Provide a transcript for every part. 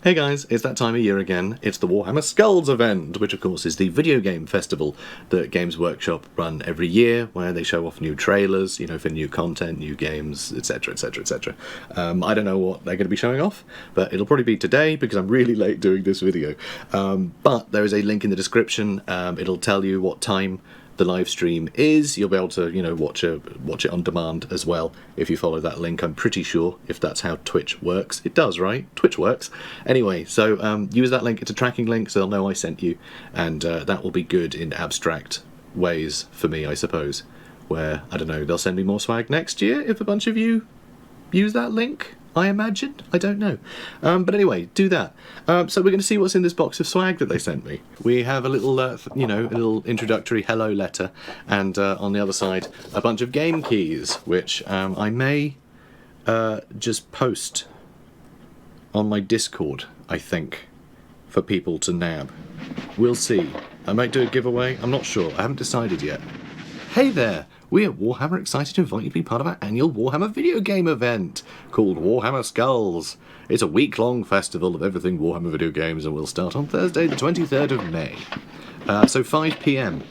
Hey guys, it's that time of year again. It's the Warhammer Skulls event, which of course is the video game festival that Games Workshop run every year, where they show off new trailers, for new content, new games, etc, etc, etc. I don't know what they're going to be showing off, but it'll probably be today because I'm really late doing this video. But there is a link in the description. It'll tell you what time the live stream is. You'll be able to, watch it on demand as well if you follow that link. I'm pretty sure if that's how Twitch works. It does, right? Twitch works. Anyway, so use that link. It's a tracking link, so they'll know I sent you, and that will be good in abstract ways for me, I suppose. Where, I don't know, they'll send me more swag next year if a bunch of you use that link, I imagine. I don't know. But anyway, do that. So we're going to see what's in this box of swag that they sent me. We have a little, a little introductory hello letter, and on the other side, a bunch of game keys, which I may just post on my Discord, I think, for people to nab. We'll see. I might do a giveaway. I'm not sure. I haven't decided yet. Hey there! We at Warhammer are excited to invite you to be part of our annual Warhammer video game event called Warhammer Skulls. It's a week-long festival of everything Warhammer video games, and will start on Thursday the 23rd of May. So 5 PM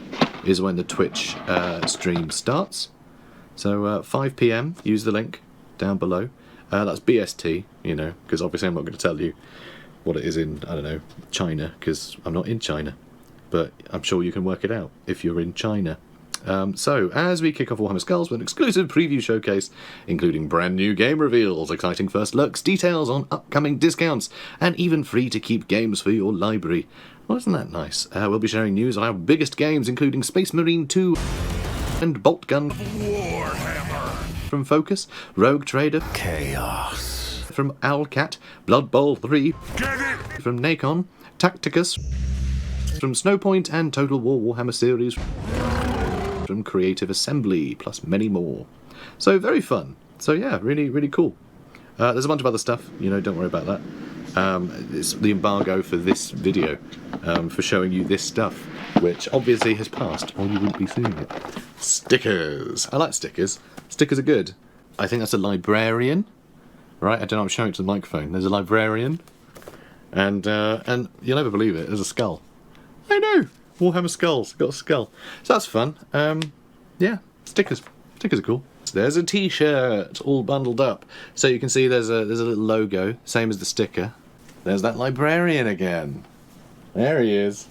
is when the Twitch stream starts. So 5 PM, use the link down below. That's BST, because obviously I'm not going to tell you what it is in, I don't know, China, because I'm not in China. But I'm sure you can work it out if you're in China. So, as we kick off Warhammer Skulls with an exclusive preview showcase, including brand new game reveals, exciting first looks, details on upcoming discounts, and even free-to-keep games for your library. Well, isn't that nice? We'll be sharing news on our biggest games, including Space Marine 2 and Bolt Gun Warhammer from Focus, Rogue Trader Chaos from Owlcat, Blood Bowl 3 from Nacon, Tacticus from Snowpoint, and Total War Warhammer series from Creative Assembly, plus many more. So very fun. So yeah, really, really cool. There's a bunch of other stuff, don't worry about that. It's the embargo for this video, for showing you this stuff, which obviously has passed, or you wouldn't be seeing it. Stickers. I like stickers. Stickers are good. I think that's a librarian, right? I don't know, I'm showing it to the microphone. There's a librarian, and you'll never believe it, there's a skull. I know! Warhammer Skulls, got a skull. So that's fun. Yeah, stickers. Stickers are cool. There's a t-shirt all bundled up. So you can see there's a little logo, same as the sticker. There's that librarian again. There he is.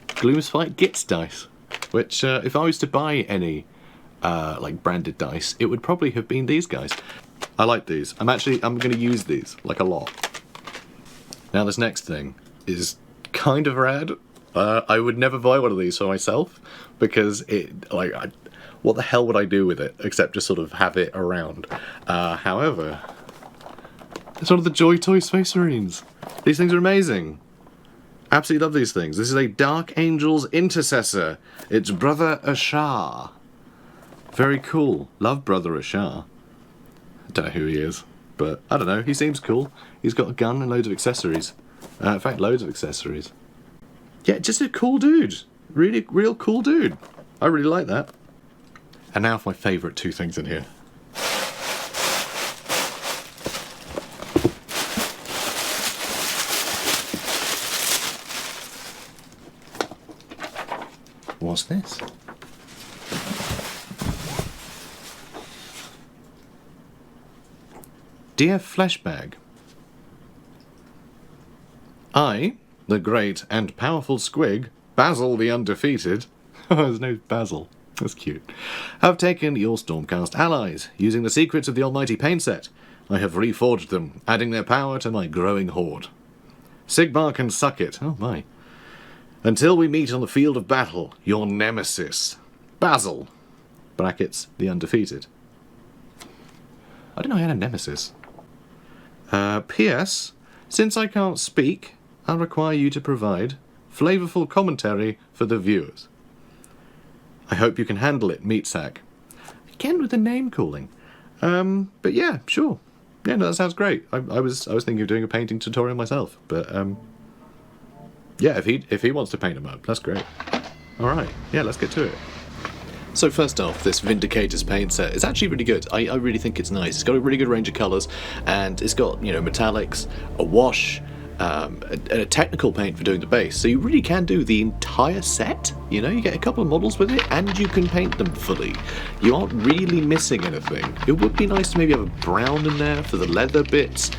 Gloomspite Gits dice, which if I was to buy any like branded dice, it would probably have been these guys. I like these. I'm going to use these like a lot. Now this next thing is kind of rad. I would never buy one of these for myself because what the hell would I do with it except just sort of have it around? However, it's one of the Joy Toy Space Marines. These things are amazing. Absolutely love these things. This is a Dark Angels Intercessor. It's Brother Ashar. Very cool. Love Brother Ashar. I don't know who he is, but I don't know. He seems cool. He's got a gun and loads of accessories. In fact, loads of accessories. Yeah, just a cool dude. Really, real cool dude. I really like that. And now for my favourite two things in here. What's this? Dear Fleshbag, I, the great and powerful Squig, Basil the Undefeated, there's no Basil, that's cute, have taken your Stormcast allies, using the secrets of the almighty paint set. I have reforged them, adding their power to my growing horde. Sigmar can suck it, oh my. Until we meet on the field of battle, your nemesis, Basil, brackets, the Undefeated. I didn't know I had a nemesis. P.S. Since I can't speak, I'll require you to provide flavourful commentary for the viewers. I hope you can handle it, Meatsack. Again with the name calling. But yeah, sure. Yeah, no, that sounds great. I was thinking of doing a painting tutorial myself, but yeah, if he wants to paint them up, that's great. All right, yeah, let's get to it. So first off, this Vindicator's paint set is actually really good. I really think it's nice. It's got a really good range of colours, and it's got, you know, metallics, a wash, and a technical paint for doing the base. So you really can do the entire set. You know, you get a couple of models with it, and you can paint them fully. You aren't really missing anything. It would be nice to maybe have a brown in there for the leather bits,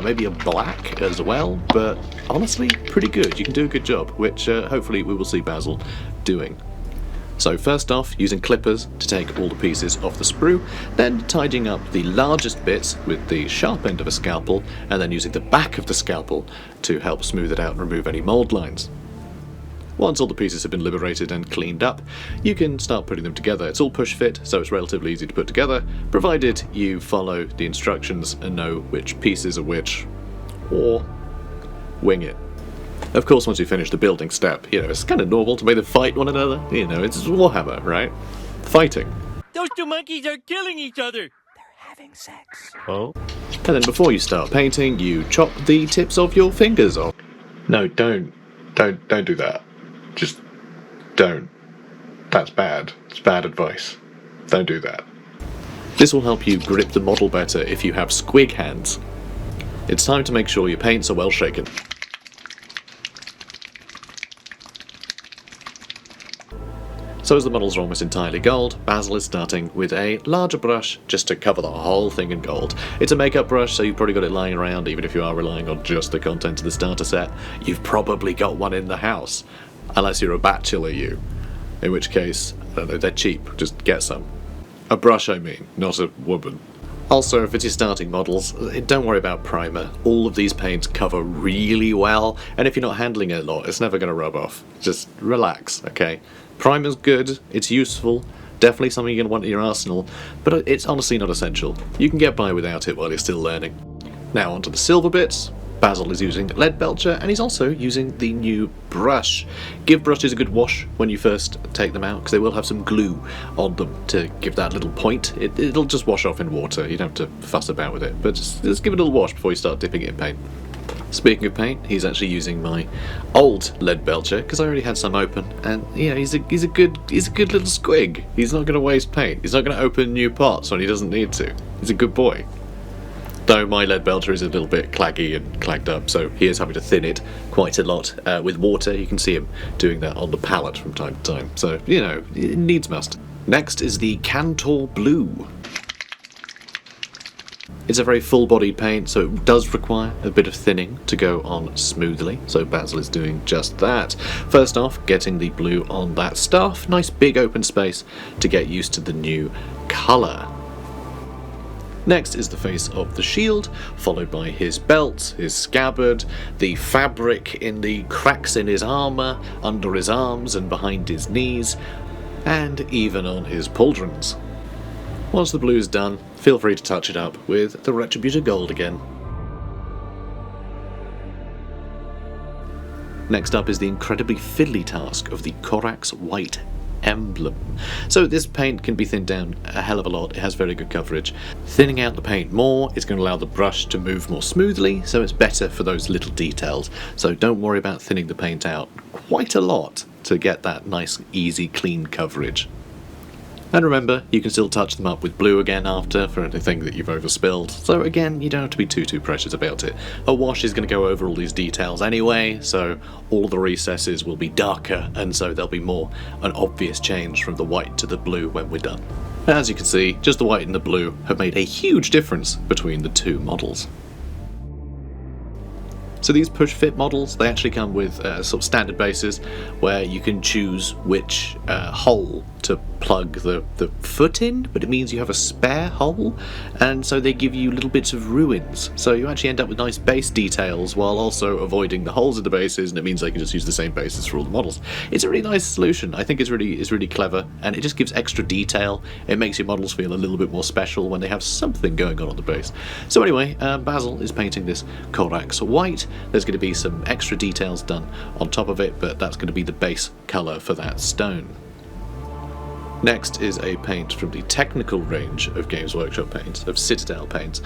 maybe a black as well, but honestly, pretty good. You can do a good job, which hopefully we will see Basil doing. So first off, using clippers to take all the pieces off the sprue, then tidying up the largest bits with the sharp end of a scalpel, and then using the back of the scalpel to help smooth it out and remove any mould lines. Once all the pieces have been liberated and cleaned up, you can start putting them together. It's all push fit, so it's relatively easy to put together, provided you follow the instructions and know which pieces are which, or wing it. Of course, once you finish the building step, you know, it's kind of normal to make them fight one another. You know, it's Warhammer, right? Fighting. Those two monkeys are killing each other. They're having sex. Oh. And then before you start painting, you chop the tips of your fingers off. No, don't do that. Just don't. That's bad. It's bad advice. Don't do that. This will help you grip the model better if you have squig hands. It's time to make sure your paints are well shaken. So as the models are almost entirely gold, Basil is starting with a larger brush just to cover the whole thing in gold. It's a makeup brush, so you've probably got it lying around, even if you are relying on just the content of the starter set. You've probably got one in the house, unless you're a bachelor, in which case, I don't know, they're cheap, just get some. A brush, I mean, not a woman. Also, if it's your starting models, don't worry about primer. All of these paints cover really well, and if you're not handling it a lot, it's never going to rub off. Just relax, okay? Primer's good, it's useful, definitely something you're going to want in your arsenal, but it's honestly not essential. You can get by without it while you're still learning. Now onto the silver bits. Basil is using lead belcher, and he's also using the new brush. Give brushes a good wash when you first take them out, because they will have some glue on them to give that little point. It'll just wash off in water, you don't have to fuss about with it, but just give it a little wash before you start dipping it in paint. Speaking of paint, he's actually using my old lead belcher because I already had some open, and you know, he's a good little squig. He's not going to waste paint. He's not going to open new pots when he doesn't need to. He's a good boy. Though my lead belcher is a little bit claggy and clagged up, so he is having to thin it quite a lot with water. You can see him doing that on the palette from time to time. So you know, it needs must. Next is the Cantor Blue. It's a very full-bodied paint, so it does require a bit of thinning to go on smoothly, so Basil is doing just that. First off, getting the blue on that staff, nice big open space to get used to the new colour. Next is the face of the shield, followed by his belt, his scabbard, the fabric in the cracks in his armour, under his arms and behind his knees, and even on his pauldrons. Once the blue is done, feel free to touch it up with the Retributor Gold again. Next up is the incredibly fiddly task of the Korax White Emblem. So this paint can be thinned down a hell of a lot, it has very good coverage. Thinning out the paint more is going to allow the brush to move more smoothly, so it's better for those little details. So don't worry about thinning the paint out quite a lot to get that nice, easy, clean coverage. And remember, you can still touch them up with blue again after for anything that you've overspilled, so again, you don't have to be too precious about it. A wash is going to go over all these details anyway, so all the recesses will be darker, and so there'll be more an obvious change from the white to the blue when we're done. As you can see, just the white and the blue have made a huge difference between the two models. So these push-fit models, they actually come with sort of standard bases where you can choose which hole to plug the foot in, but it means you have a spare hole, and so they give you little bits of ruins. So you actually end up with nice base details while also avoiding the holes in the bases, and it means they can just use the same bases for all the models. It's a really nice solution. I think it's really clever, and it just gives extra detail. It makes your models feel a little bit more special when they have something going on the base. So anyway, Basil is painting this Korax White. There's going to be some extra details done on top of it, but that's going to be the base colour for that stone. Next is a paint from the technical range of Games Workshop paints, of Citadel paints.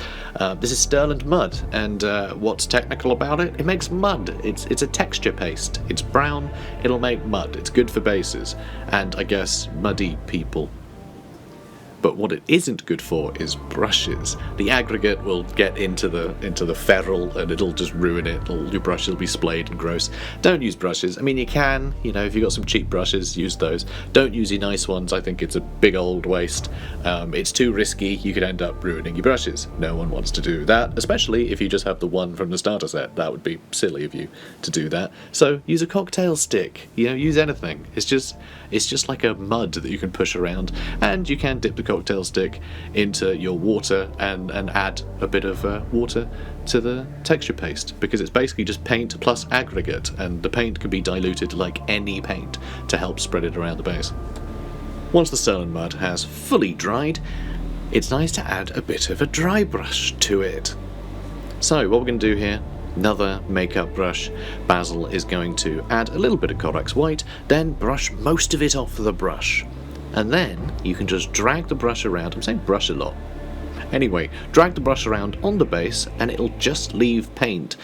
This is Stirland Mud, and what's technical about it? It makes mud. It's a texture paste. It's brown, it'll make mud. It's good for bases, and I guess muddy people. But what it isn't good for is brushes. The aggregate will get into the ferrule and it'll just ruin it. All your brushes will be splayed and gross. Don't use brushes. I mean, you can, if you've got some cheap brushes, use those. Don't use your nice ones. I think it's a big old waste. It's too risky. You could end up ruining your brushes. No one wants to do that, especially if you just have the one from the starter set. That would be silly of you to do that. So use a cocktail stick. Use anything. It's just like a mud that you can push around, and you can dip the cocktail stick into your water and add a bit of water to the texture paste, because it's basically just paint plus aggregate, and the paint can be diluted like any paint to help spread it around the base. Once the Stirland Mud has fully dried, it's nice to add a bit of a dry brush to it. So what we're going to do here, another makeup brush. Basil is going to add a little bit of Corax White, then brush most of it off the brush. And then you can just drag the brush around. I'm saying brush a lot. Anyway, drag the brush around on the base and it'll just leave paint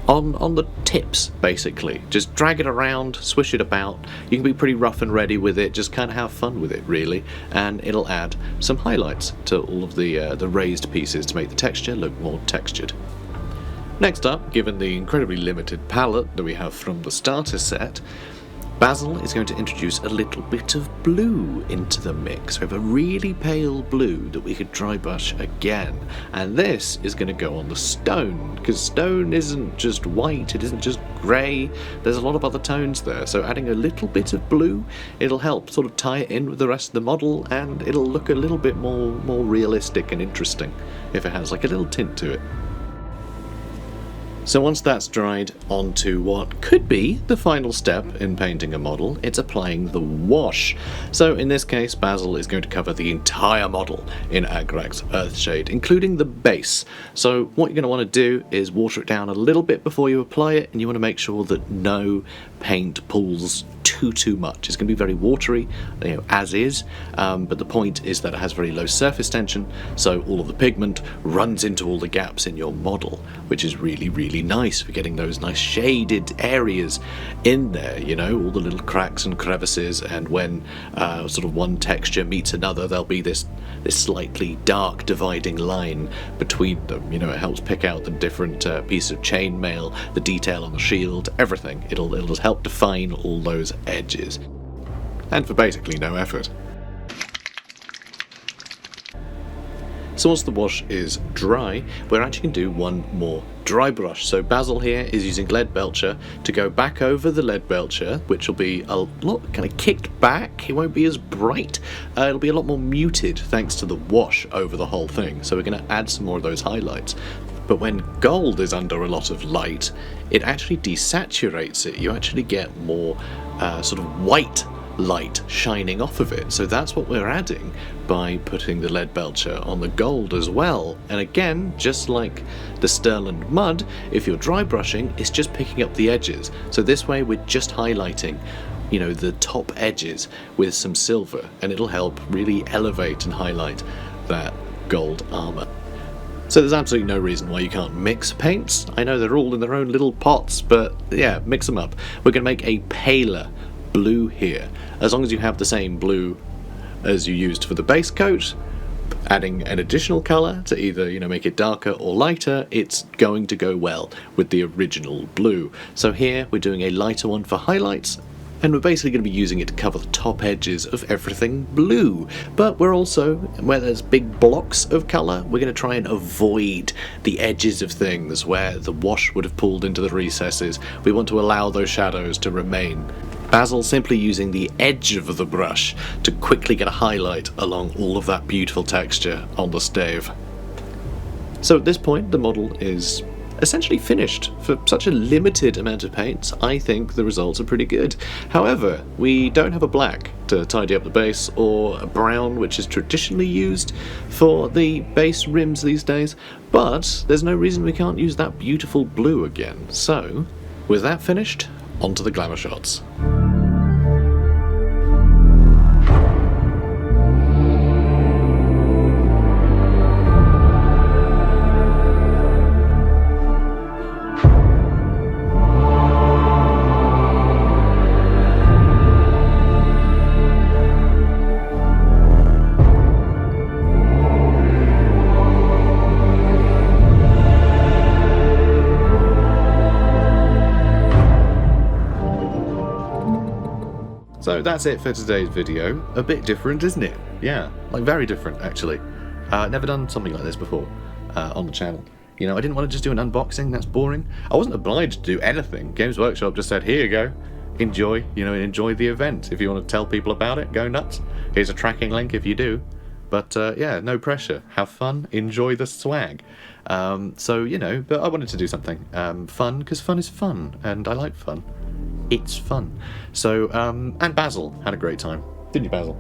on the tips, basically. Just drag it around, swish it about. You can be pretty rough and ready with it, just kind of have fun with it, really. And it'll add some highlights to all of the raised pieces to make the texture look more textured. Next up, given the incredibly limited palette that we have from the starter set, Basil is going to introduce a little bit of blue into the mix. We have a really pale blue that we could dry brush again, and this is going to go on the stone, because stone isn't just white, it isn't just grey, there's a lot of other tones there, so adding a little bit of blue, it'll help sort of tie it in with the rest of the model, and it'll look a little bit more realistic and interesting if it has like a little tint to it. So once that's dried, onto what could be the final step in painting a model, it's applying the wash. So in this case, Basil is going to cover the entire model in Agrax Earthshade, including the base. So what you're going to want to do is water it down a little bit before you apply it, and you want to make sure that no paint pools too much. It's going to be very watery, as is, but the point is that it has very low surface tension, so all of the pigment runs into all the gaps in your model, which is really nice for getting those nice shaded areas in there, all the little cracks and crevices, and when sort of one texture meets another, there'll be this slightly dark dividing line between them. It helps pick out the different pieces of chainmail, the detail on the shield, everything. It'll just help define all those edges, and for basically no effort. So once the wash is dry, we're actually going to do one more dry brush. So Basil here is using lead belcher to go back over the lead belcher, which will be a lot kind of kicked back. It won't be as bright. It'll be a lot more muted thanks to the wash over the whole thing. So we're going to add some more of those highlights. But when gold is under a lot of light, it actually desaturates it. You actually get more sort of white light shining off of it. So that's what we're adding by putting the lead belcher on the gold as well. And again, just like the Stirland Mud, if you're dry brushing, it's just picking up the edges. So this way we're just highlighting the top edges with some silver, and it'll help really elevate and highlight that gold armor. So there's absolutely no reason why you can't mix paints. I know they're all in their own little pots, but yeah, mix them up. We're going to make a paler blue here. As long as you have the same blue as you used for the base coat, adding an additional colour to either make it darker or lighter, it's going to go well with the original blue. So here we're doing a lighter one for highlights, and we're basically going to be using it to cover the top edges of everything blue. But we're also, where there's big blocks of colour, we're going to try and avoid the edges of things where the wash would have pulled into the recesses. We want to allow those shadows to remain. Basil simply using the edge of the brush to quickly get a highlight along all of that beautiful texture on the stave. So at this point the model is essentially finished. For such a limited amount of paints, I think the results are pretty good. However, we don't have a black to tidy up the base, or a brown, which is traditionally used for the base rims these days, but there's no reason we can't use that beautiful blue again. So, with that finished, onto the glamour shots. So that's it for today's video. A bit different, isn't it? Yeah, like very different, actually. Never done something like this before on the channel. You know, I didn't want to just do an unboxing, that's boring. I wasn't obliged to do anything. Games Workshop just said, here you go. Enjoy, you know, enjoy the event. If you want to tell people about it, go nuts. Here's a tracking link if you do. But yeah, no pressure. Have fun, enjoy the swag. So, you know, but I wanted to do something fun, because fun is fun, and I like fun. It's fun. So, and Basil had a great time. Didn't you, Basil?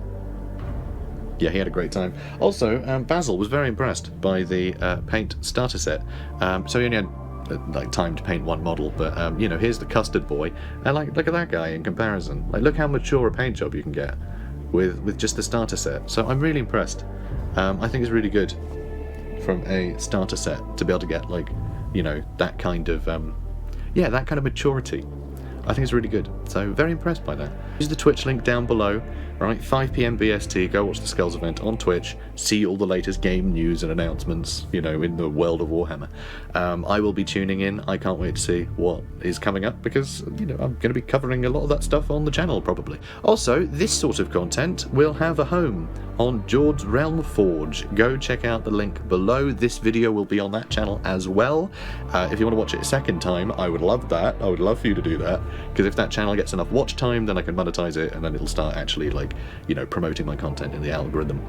Yeah, he had a great time. Also, Basil was very impressed by the paint starter set. So he only had like time to paint one model, but you know, here's the custard boy, and like, look at that guy in comparison. Like, look how mature a paint job you can get with just the starter set. So I'm really impressed. I think it's really good from a starter set to be able to get, like, you know, that kind of yeah, that kind of maturity. I think it's really good. So very impressed by that. Use the Twitch link down below. Right, 5 PM BST, go watch the Skulls event on Twitch, see all the latest game news and announcements, you know, in the world of Warhammer. I will be tuning in. I can't wait to see what is coming up, because, you know, I'm going to be covering a lot of that stuff on the channel, probably. Also, this sort of content will have a home on Jord's Realm Forge. Go check out the link below. This video will be on that channel as well. If you want to watch it a second time, I would love that. I would love for you to do that, because if that channel gets enough watch time, then I can monetize it, and then it'll start actually, like, you know, promoting my content in the algorithm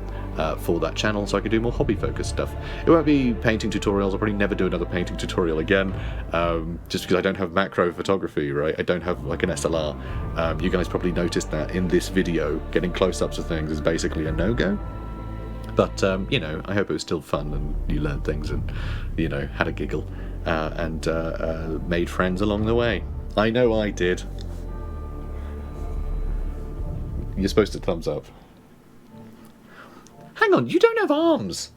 for that channel, so I can do more hobby-focused stuff. It won't be painting tutorials. I'll probably never do another painting tutorial again, just because I don't have macro photography, right? I don't have, like, an SLR. You guys probably noticed that in this video, getting close-ups of things is basically a no-go. But, you know, I hope it was still fun, and you learned things, and, you know, had a giggle, and made friends along the way. I know I did. You're supposed to thumbs up. Hang on, you don't have arms!